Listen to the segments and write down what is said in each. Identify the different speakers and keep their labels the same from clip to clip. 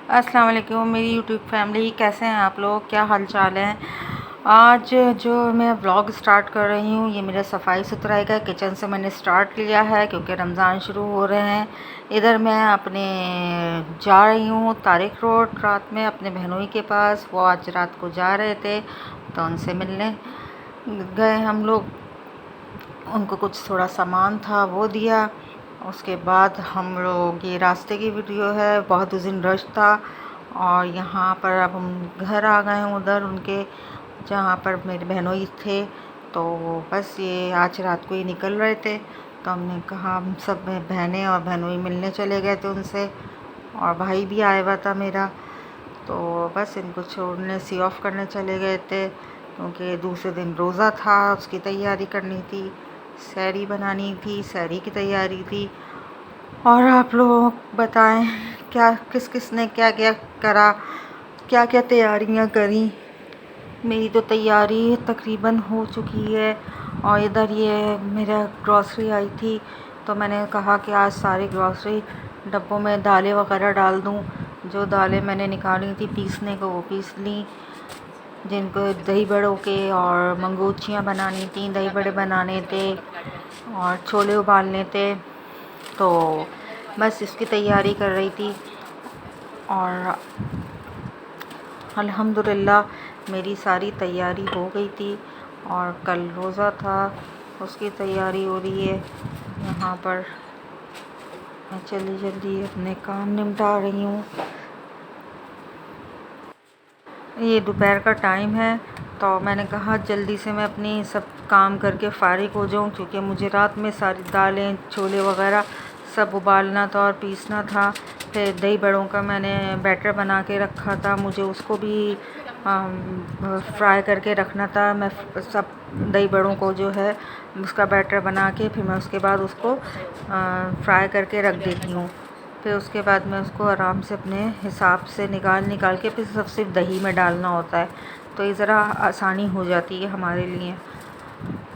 Speaker 1: अस्सलाम वालेकुम मेरी यूट्यूब फैमिली, कैसे हैं आप लोग? क्या हाल चाल है? आज जो मैं व्लॉग स्टार्ट कर रही हूँ ये मेरा सफाई सुथराई का किचन से मैंने स्टार्ट लिया है क्योंकि रमज़ान शुरू हो रहे हैं। इधर मैं अपने जा रही हूँ तारिक रोड रात में अपने बहनोई के पास। वो आज रात को जा रहे थे तो उनसे मिलने गए हम लोग। उनको कुछ थोड़ा सामान था वो दिया। उसके बाद हम लोग, ये रास्ते की वीडियो है, बहुत उस दिन रश था और यहाँ पर अब हम घर आ गए हैं उधर उनके जहाँ पर मेरे बहनोई थे। तो बस ये आज रात को ही निकल रहे थे तो हमने कहा हम सब बहनें और बहनोई मिलने चले गए थे उनसे, और भाई भी आया हुआ था मेरा। तो बस इनको छोड़ने सी ऑफ करने चले गए थे क्योंकि दूसरे दिन रोज़ा था, उसकी तैयारी करनी थी, सहरी बनानी थी, सहरी की तैयारी थी। और आप लोग बताएं क्या किस किस ने क्या क्या करा, क्या क्या तैयारियां करी। मेरी तो तैयारी तकरीबन हो चुकी है। और इधर ये मेरा ग्रॉसरी आई थी तो मैंने कहा कि आज सारी ग्रॉसरी डब्बों में दालें वगैरह डाल दूं। जो दालें मैंने निकाली थी पीसने को वो पीस ली, जिनको दही बड़ों के और मंगोचियाँ बनानी थी, दही बड़े बनाने थे और छोले उबालने थे। तो बस इसकी तैयारी कर रही थी और अल्हम्दुलिल्लाह मेरी सारी तैयारी हो गई थी। और कल रोज़ा था, उसकी तैयारी हो रही है यहाँ पर। मैं जल्दी जल्दी अपने काम निपटा रही हूँ। ये दोपहर का टाइम है तो मैंने कहा जल्दी से मैं अपनी सब काम करके फ़ारिग हो जाऊँ क्योंकि मुझे रात में सारी दालें छोले वगैरह सब उबालना था और पीसना था। फिर दही बड़ों का मैंने बैटर बना के रखा था, मुझे उसको भी फ्राई करके रखना था। मैं सब दही बड़ों को जो है उसका बैटर बना के फिर मैं उसके बाद उसको फ्राई करके रख देती हूँ। फिर उसके बाद में उसको आराम से अपने हिसाब से निकाल के फिर सब सिर्फ दही में डालना होता है, तो ये ज़रा आसानी हो जाती है हमारे लिए।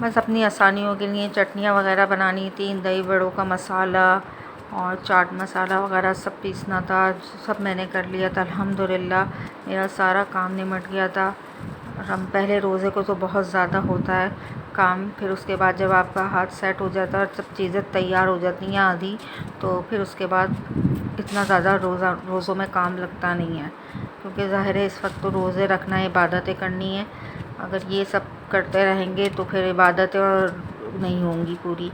Speaker 1: बस अपनी आसानियों के लिए चटनियाँ वगैरह बनानी थी, दही बड़ों का मसाला और चाट मसाला वगैरह सब पीसना था, सब मैंने कर लिया था। अल्हम्दुलिल्लाह मेरा सारा काम निमट गया था। हम पहले रोज़े को तो बहुत ज़्यादा होता है काम, फिर उसके बाद जब आपका हाथ सेट हो जाता है और सब चीज़ें तैयार हो जाती हैं आधी, तो फिर उसके बाद इतना ज़्यादा रोज़ों में काम लगता नहीं है क्योंकि ज़ाहिर है इस वक्त तो रोज़े रखना है, इबादतें करनी है। अगर ये सब करते रहेंगे तो फिर इबादतें और नहीं होंगी पूरी।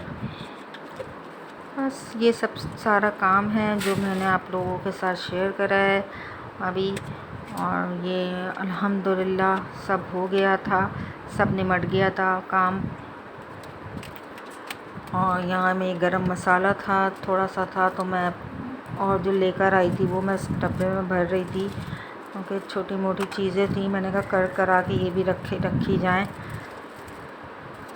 Speaker 1: बस ये सब सारा काम है जो मैंने आप लोगों के साथ शेयर करा है अभी। और ये अल्हम्दुलिल्लाह सब हो गया था, सब निमट गया था काम। और यहाँ में गरम मसाला था थोड़ा सा था तो मैं और जो लेकर आई थी वो मैं इस डब्बे में भर रही थी क्योंकि छोटी मोटी चीज़ें थी, मैंने कहा करा के ये भी रखी जाएं।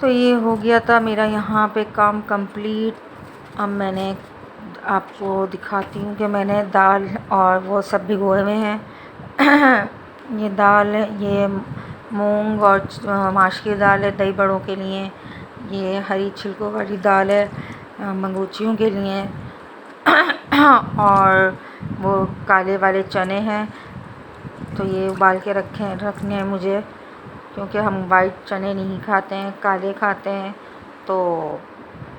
Speaker 1: तो ये हो गया था मेरा यहाँ पे काम कंप्लीट। अब मैंने आपको दिखाती हूँ कि मैंने दाल और वो सब भिगोए हुए हैं ये दाल है, ये मूंग और माश की दाल है दही बड़ों के लिए। ये हरी छिलकों वाली दाल है मंगोचियों के लिए और वो काले वाले चने हैं तो ये उबाल के रखने हैं मुझे क्योंकि हम वाइट चने नहीं खाते हैं, काले खाते हैं। तो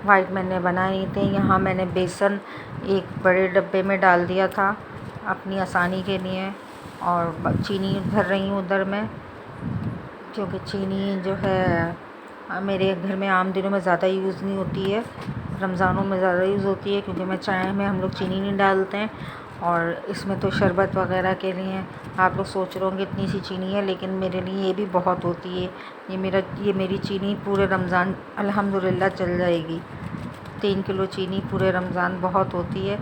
Speaker 1: वाइट मैंने बनाए थे। यहाँ मैंने बेसन एक बड़े डब्बे में डाल दिया था अपनी आसानी के लिए, और चीनी भर रही हूँ उधर में क्योंकि चीनी जो है मेरे घर में आम दिनों में ज़्यादा यूज़ नहीं होती है, रमज़ानों में ज़्यादा यूज़ होती है क्योंकि मैं चाय में हम लोग चीनी नहीं डालते हैं। और इसमें तो शरबत वगैरह के लिए आप लोग सोच रहे होंगे इतनी सी चीनी है, लेकिन मेरे लिए ये भी बहुत होती है। ये मेरी चीनी पूरे रमज़ान अल्हम्दुलिल्लाह चल जाएगी। 3 किलो चीनी पूरे रमज़ान बहुत होती है।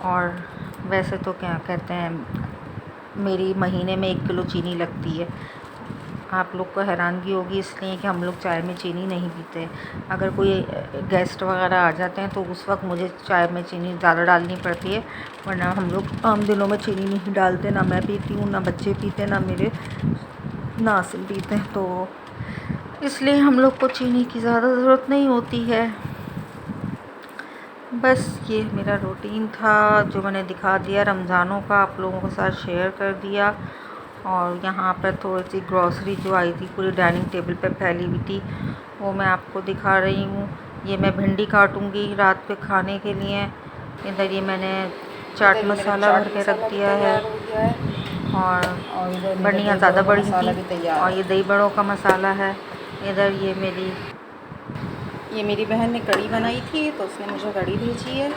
Speaker 1: और वैसे तो क्या कहते हैं मेरी महीने में 1 किलो चीनी लगती है। आप लोग को हैरानगी होगी इसलिए कि हम लोग चाय में चीनी नहीं पीते। अगर कोई गेस्ट वगैरह आ जाते हैं तो उस वक्त मुझे चाय में चीनी ज़्यादा डालनी पड़ती है, वरना हम लोग आम दिनों में चीनी नहीं डालते। ना मैं पीती हूँ, ना बच्चे पीते, ना मेरे नासिल पीते हैं, तो इसलिए हम लोग को चीनी की ज़्यादा ज़रूरत नहीं होती है। बस ये मेरा रूटीन था जो मैंने दिखा दिया रमज़ानों का, आप लोगों के साथ शेयर कर दिया। और यहाँ पर थोड़ी सी ग्रॉसरी जो आई थी पूरी डाइनिंग टेबल पे फैली हुई थी, वो मैं आपको दिखा रही हूँ। ये मैं भिंडी काटूँगी रात पे खाने के लिए। इधर ये मैंने चाट मसाला भर के रख दिया है और बढ़िया ज़्यादा बड़ी थी। और ये दही बड़ों का मसाला है। इधर ये मेरी बहन ने कढ़ी बनाई थी तो उसने मुझे कढ़ी भेजी है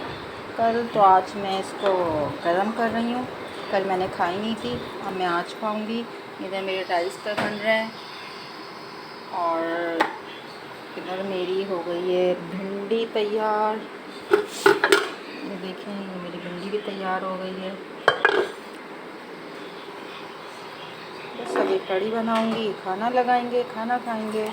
Speaker 1: कल, तो आज मैं इसको गरम कर रही हूँ। कल मैंने खाई नहीं थी, अब मैं आज खाऊंगी। इधर मेरे राइस पर बन रहे हैं और इधर मेरी हो गई है भिंडी तैयार। ये देखें, ये मेरी भिंडी भी तैयार हो गई है। बस अभी कढ़ी बनाऊंगी, खाना लगाएंगे, खाना खाएंगे।